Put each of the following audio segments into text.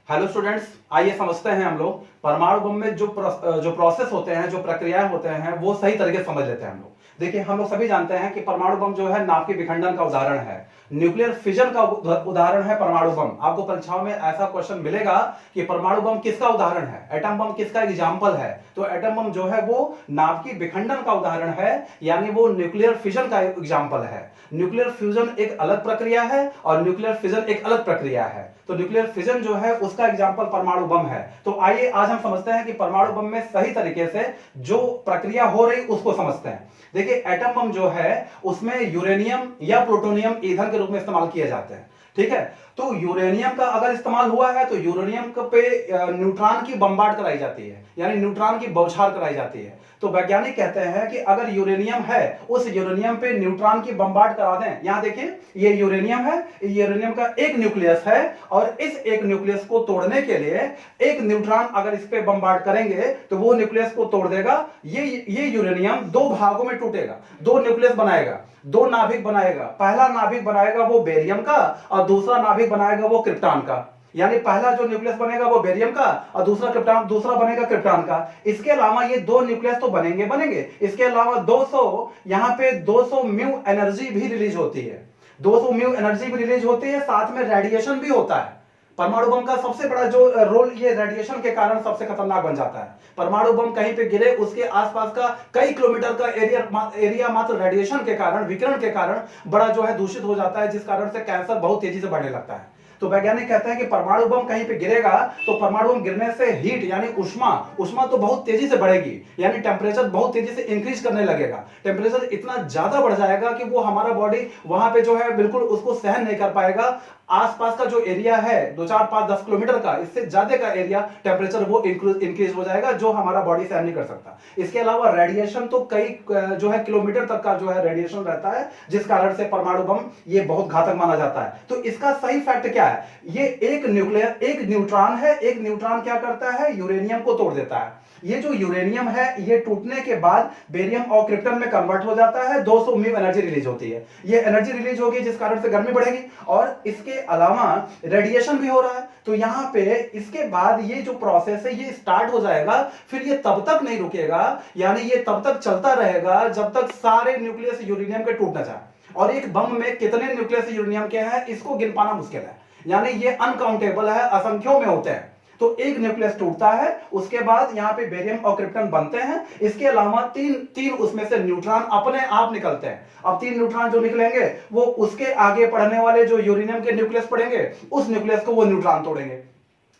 Hello students, आइए समझते हैं हम लोग परमाणु बम में जो प्रोसेस होते हैं, जो प्रक्रियाएं होते हैं, वो सही तरीके से समझ लेते हैं हम लोग। देखिए, हम लोग सभी जानते हैं कि परमाणु बम जो है नाभिक विखंडन का उदाहरण है, न्यूक्लियर फिजन का उदाहरण है परमाणु बम। आपको परीक्षाओं में ऐसा क्वेश्चन मिलेगा कि परमाणु बम किसका उदाहरण है, एटम बम किसका एग्जाम्पल है। तो एटम बम जो है वो नाभिक विखंडन का उदाहरण है, यानी वो न्यूक्लियर फिजन का एग्जाम्पल है। न्यूक्लियर फ्यूजन एक अलग प्रक्रिया है और न्यूक्लियर फिजन एक अलग प्रक्रिया है। तो न्यूक्लियर फिजन जो है उसका एग्जाम्पल परमाणु बम है। तो आइए आज हम समझते हैं कि परमाणु बम में सही तरीके से जो प्रक्रिया हो रही उसको समझते हैं। देखिए, एटम बम जो है उसमें यूरेनियम या प्लूटोनियम ईंधन के रूप में इस्तेमाल किए जाते हैं। ठीक है, तो यूरेनियम का अगर इस्तेमाल हुआ है तो यूरेनियम पे न्यूट्रॉन की बमबार्ड कराई जाती है, यानी न्यूट्रॉन की बौछार कराई जाती है। तो वैज्ञानिक कहते हैं कि अगर यूरेनियम है, उस यूरेनियम पे न्यूट्रॉन की बमबार्ड करा दें। यहां देखिए, ये यूरेनियम है, यूरेनियम का एक न्यूक्लियस है और इस एक न्यूक्लियस को तोड़ने के लिए एक न्यूट्रॉन अगर इस पे बमबार्ड करेंगे तो वो न्यूक्लियस को तोड़ देगा। ये यूरेनियम दो भागों में टूटेगा, दो न्यूक्लियस बनाएगा, दो नाभिक बनाएगा। पहला नाभिक बनाएगा वो बेरियम का और दूसरा नाभिक बनाएगा वो क्रिप्टॉन का। यानी पहला जो न्यूक्लियस बनेगा वो बेरियम का और दूसरा बनेगा क्रिप्टॉन का। इसके अलावा ये दो न्यूक्लियस तो बनेंगे, इसके अलावा 200 यहां पे 200 म्यू एनर्जी भी रिलीज होती है, 200 म्यू एनर्जी भी रिलीज होती है, साथ में रेडिएशन भी होता है। परमाणु बम का सबसे बड़ा जो रोल, ये रेडिएशन के कारण सबसे खतरनाक बन जाता है। परमाणु बम कहीं पे गिरे, उसके आसपास का कई किलोमीटर का एरिया मात्र रेडिएशन के कारण, विकिरण के कारण बड़ा जो है दूषित हो जाता है, जिस कारण से कैंसर बहुत तेजी से बढ़ने लगता है। तो वैज्ञानिक कहते हैं कि परमाणु बम कहीं पे गिरेगा तो परमाणु बम गिरने से हीट यानी उष्मा तो बहुत तेजी से बढ़ेगी, यानी टेम्परेचर बहुत तेजी से इंक्रीज करने लगेगा। टेम्परेचर इतना ज्यादा बढ़ जाएगा कि वो हमारा बॉडी वहां पे जो है बिल्कुल उसको सहन नहीं कर पाएगा। आसपास का जो एरिया है 2 4 5 10 किलोमीटर का, इससे ज्यादा का एरिया टेम्परेचर वो इंक्रीज हो जाएगा, जो हमारा बॉडी सहन नहीं कर सकता। इसके अलावा रेडिएशन तो कई जो है किलोमीटर तक का जो है रेडिएशन रहता है, जिस कारण से परमाणु बम ये बहुत घातक माना जाता है। तो इसका सही फैक्ट क्या है? ये एक न्यूट्रॉन है, एक न्यूट्रॉन क्या करता है? यूरेनियम को तोड़ देता है। ये जो यूरेनियम है ये टूटने के बाद बेरियम और क्रिप्टन में कन्वर्ट हो जाता है, 200 म्यू एनर्जी रिलीज होती है। ये एनर्जी रिलीज होगी जिस कारण से गर्मी बढ़ेगी और इसके अलावा रेडिएशन भी हो रहा है। तो यहां पे इसके बाद ये जो प्रोसेस है ये स्टार्ट हो जाएगा, फिर ये तब तक नहीं रुकेगा, यानी ये तब तक चलता रहेगा जब तक सारे न्यूक्लियस यूरेनियम के टूट ना जाए। और एक बम में कितने न्यूक्लियस यूरेनियम के हैं इसको गिन पाना मुश्किल है, यानी ये अनकाउंटेबल है, असंख्यों में होते हैं। तो एक न्यूक्लियस टूटता है, उसके बाद यहां पे बेरियम और क्रिप्टन बनते हैं। इसके अलावा तीन उसमें से न्यूट्रॉन अपने आप निकलते हैं। अब 3 न्यूट्रॉन जो निकलेंगे वो उसके आगे पढ़ने वाले जो यूरेनियम के न्यूक्लियस पढ़ेंगे, उस न्यूक्लियस को वो न्यूट्रॉन तोड़ेंगे।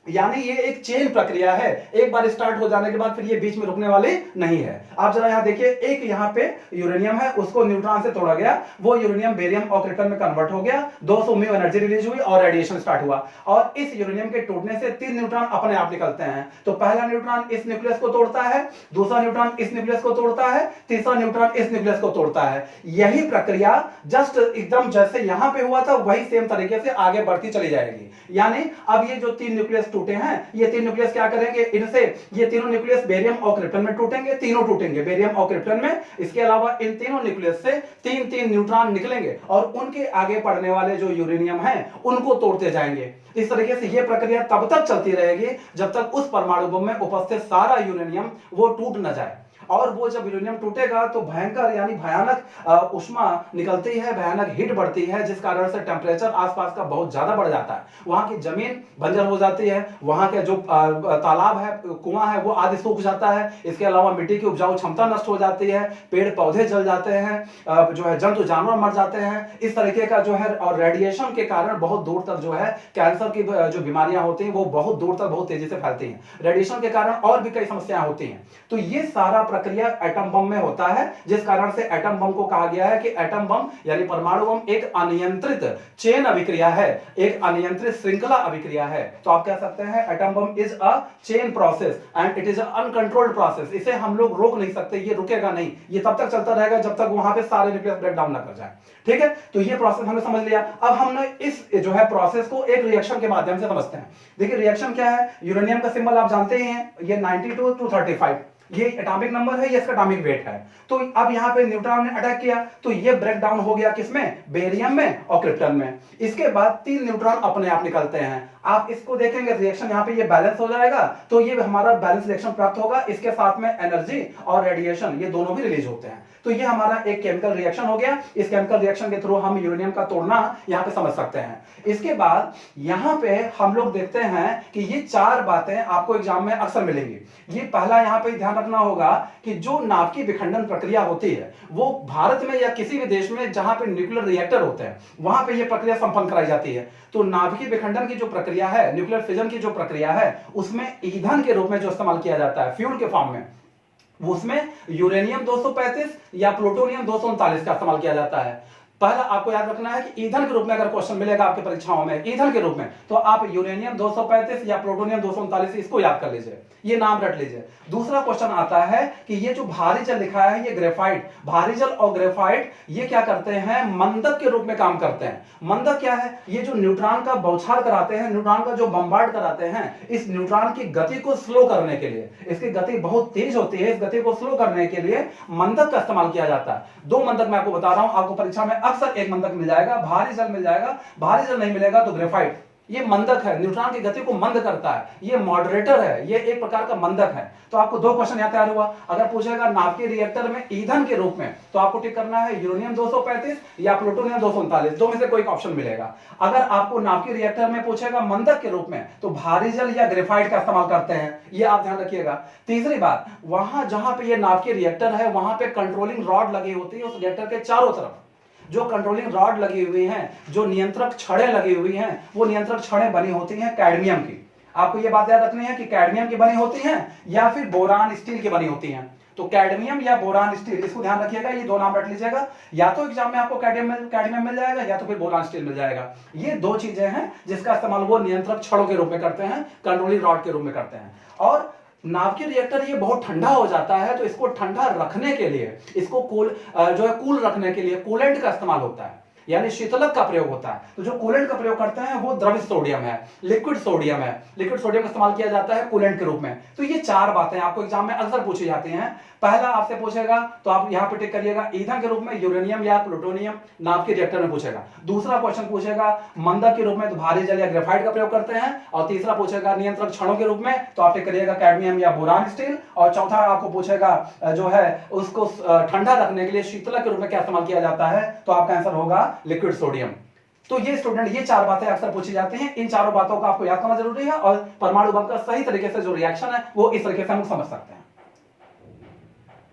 यानी ये एक चेन प्रक्रिया है, एक बार स्टार्ट हो जाने के बाद फिर ये बीच में रुकने वाली नहीं है। आप जरा यहां देखिए, एक यहां पे यूरेनियम है, उसको न्यूट्रॉन से तोड़ा गया, वो यूरेनियम बेरियम और क्रिप्टन में कन्वर्ट हो गया, 200 म्यू एनर्जी रिलीज हुई और रेडिएशन स्टार्ट हुआ। और इस यूरेनियम के टूटने से 3 न्यूट्रॉन अपने आप निकलते हैं। तो पहला न्यूट्रॉन इस न्यूक्लियस को तोड़ता है, दूसरा न्यूट्रॉन इस न्यूक्लियस को तोड़ता है, तीसरा न्यूट्रॉन इस न्यूक्लियस को तोड़ता है। यही प्रक्रिया जस्ट एकदम जैसे यहां पे हुआ था वही सेम तरीके से आगे बढ़ती चली जाएगी। यानी अब ये जो 3 न्यूक्लियस टूटे हैं, ये 3 न्यूक्लियस क्या करेंगे, इनसे ये तीनों न्यूक्लियस बेरियम और क्रिप्टन में टूटेंगे, तीनों टूटेंगे बेरियम और क्रिप्टन में। इसके अलावा इन तीनों न्यूक्लियस से 3 न्यूट्रॉन निकलेंगे और उनके आगे पड़ने वाले जो यूरेनियम है उनको तोड़ते जाएंगे। इस तरीके से यह प्रक्रिया तब तक चलती रहेगी जब तक उस परमाणु बम में उपस्थित सारा यूरेनियम वो टूट न जाए। और वो जब यूरेनियम टूटेगा तो भयंकर यानी भयानक उष्मा निकलती है, भयानक हीट बढ़ती है, जिस कारण से टेम्परेचर आसपास का बहुत ज्यादा बढ़ जाता है। वहां की जमीन बंजर हो जाती है, वहां के जो तालाब है, कुआं है, वो आदि सूख जाता है। इसके अलावा मिट्टी की उपजाऊ क्षमता नष्ट हो जाती है, पेड़ पौधे जल जाते हैं, जो है जंतु जानवर मर जाते हैं, इस तरीके का जो है। और रेडिएशन के कारण बहुत दूर तक जो है कैंसर की जो बीमारियां होती हैं वो बहुत दूर तक बहुत तेजी से फैलती हैं। रेडिएशन के कारण और भी कई समस्याएं होती हैं। तो ये सारा प्रक्रिया एटम बम में होता है, जिस कारण से एटम बम को कहा गया है कि एटम बम यानी परमाणु बम एक अनियंत्रित चेन अभिक्रिया है, एक अनियंत्रित श्रृंखला अभिक्रिया है। तो आप कह सकते हैं atom bomb is a chain process and it is a uncontrolled process. इसे हम लोग रोक नहीं सकते, ये रुकेगा नहीं, ये तब तक चलता रहेगा जब तक वहां पे सारे न्यूक्लियस ब्रेक डाउन ना कर जाए। ठीक है, तो ये प्रोसेस हमने समझ लिया। अब हमने इस जो है प्रोसेस को एक रिएक्शन के माध्यम से समझते हैं। देखिए रिएक्शन क्या है, यूरेनियम का सिंबल आप जानते ही हैं, ये 92 to 35, ये एटॉमिक नंबर है, ये इसका एटॉमिक वेट है। तो अब यहां पे न्यूट्रॉन ने अटैक किया तो ये ब्रेक डाउन हो गया किसमें, बेरियम में और क्रिप्टन में। इसके बाद 3 न्यूट्रॉन अपने आप निकलते हैं। आप इसको देखेंगे रिएक्शन यहाँ पे ये बैलेंस हो जाएगा, तो ये हमारा बैलेंस रिएक्शन प्राप्त होगा। इसके साथ में एनर्जी और रेडिएशन ये दोनों भी रिलीज होते हैं। तो ये हमारा एक केमिकल रिएक्शन हो गया। इस केमिकल रिएक्शन के थ्रू हम यूरेनियम का तोड़ना यहाँ पे समझ सकते हैं। इसके बाद यहाँ पे हम लोग देखते हैं कि ये चार बातें आपको एग्जाम में अक्सर मिलेंगी। ये पहला यहाँ पे ध्यान रखना होगा कि जो नाभिकीय विखंडन प्रक्रिया होती है वो भारत में या किसी भी देश में जहां पे न्यूक्लियर रिएक्टर होते हैं वहां पे ये प्रक्रिया संपन्न कराई जाती है। तो नाभिकीय विखंडन की जो प्रक्रिया है, न्यूक्लियर फिजन की जो प्रक्रिया है, उसमें ईंधन के रूप में जो इस्तेमाल किया जाता है फ्यूल के फॉर्म में, उसमें यूरेनियम 235 या प्लूटोनियम 239 का इस्तेमाल किया जाता है। पहला आपको याद रखना है कि ईंधन के रूप में अगर क्वेश्चन मिलेगा आपके परीक्षाओं में ईंधन के रूप में, तो आप यूरेनियम 235 या प्लूटोनियम 239 इसको याद कर लीजिए, ये नाम रट लीजिए। दूसरा क्वेश्चन आता है कि ये जो भारी जल लिखा है, ये ग्रेफाइट, भारी जल और ग्रेफाइट ये क्या करते हैं, मंदक के रूप में काम करते हैं। मंदक क्या है, ये जो न्यूट्रॉन का बौछार कराते हैं, न्यूट्रॉन का जो बम्बार्ड कराते हैं, इस न्यूट्रॉन की गति को स्लो करने के लिए, इसकी गति बहुत तेज होती है, इस गति को स्लो करने के लिए मंदक का इस्तेमाल किया जाता है। दो मंदक मैं आपको बता रहा हूं, आपको परीक्षा में अक्सर एक मंदक मिल जाएगा, भारी जल मिल जाएगा, भारी जल नहीं मिलेगा तो ग्रेफाइट। ये मंदक है, न्यूट्रॉन की गति को मंद करता है, ये मॉडरेटर है, ये एक प्रकार का मंदक है। तो आपको दो क्वेश्चन यहां तैयार हुआ। अगर पूछेगा नाभिकीय रिएक्टर में ईंधन के रूप में, तो आपको टिक करना है यूरेनियम 235 या प्लूटोनियम 239, दो में से कोई ऑप्शन मिलेगा। अगर आपको नाभिकीय रिएक्टर में पूछेगा मंदक के रूप में, तो भारी जल या ग्रेफाइट का इस्तेमाल करते हैं, ये आप ध्यान रखिएगा। तीसरी बात, वहां जहां पे ये नाभिकीय रिएक्टर है वहां पे कंट्रोलिंग रॉड लगी होती है, उस रिएक्टर के चारों तरफ जो कंट्रोलिंग रॉड लगी हुई हैं, जो नियंत्रक छड़ें लगी हुई हैं, वो नियंत्रक छड़ें बनी होती हैं कैडमियम की। आपको ये बात याद रखनी है कि कैडमियम की बनी होती हैं या फिर बोरान स्टील की बनी होती हैं। तो कैडमियम या बोरान स्टील, इसको ध्यान रखिएगा, ये दो नाम रख लीजिएगा। या तो एग्जाम में आपको कैडमियम मिल जाएगा या तो फिर बोरान स्टील मिल जाएगा। ये दो चीजें हैं जिसका इस्तेमाल वो नियंत्रक छड़ों के रूप में करते हैं, कंट्रोलिंग रॉड के रूप में करते हैं। और नाभिकीय रिएक्टर ये बहुत ठंडा हो जाता है, तो इसको ठंडा रखने के लिए, इसको कूल रखने के लिए कूलेंट का इस्तेमाल होता है, यानी शीतलक का प्रयोग होता है। तो जो कूलेंट का प्रयोग करते हैं वो द्रवित सोडियम है, लिक्विड सोडियम है। लिक्विड सोडियम का इस्तेमाल किया जाता है कूलेंट के रूप में। तो ये चार बातें आपको एग्जाम में अक्सर पूछी जाती हैं। पहला आपसे पूछेगा तो आप यहां पे टिक करिएगा, ईंधन के रूप में यूरेनियम या प्लूटोनियम नाभिकीय रिएक्टर में पूछेगा। दूसरा क्वेश्चन पूछेगा मंदक के रूप में, तो भारी जल या ग्रेफाइट का प्रयोग करते हैं। और तीसरा पूछेगा नियंत्रक छड़ों के रूप में, तो आप टिक करिएगा कैडमियम या बोरान स्टील। और चौथा आपको पूछेगा जो है उसको ठंडा रखने के लिए शीतलक के रूप में क्या इस्तेमाल किया जाता है, तो आपका आंसर होगा लिक्विड सोडियम। तो ये स्टूडेंट, ये चार बातें अक्सर पूछी जाती हैं, इन चारों बातों को आपको याद करना जरूरी है। और परमाणु बम का सही तरीके से जो रिएक्शन है वो इस तरीके से हम समझ सकते हैं।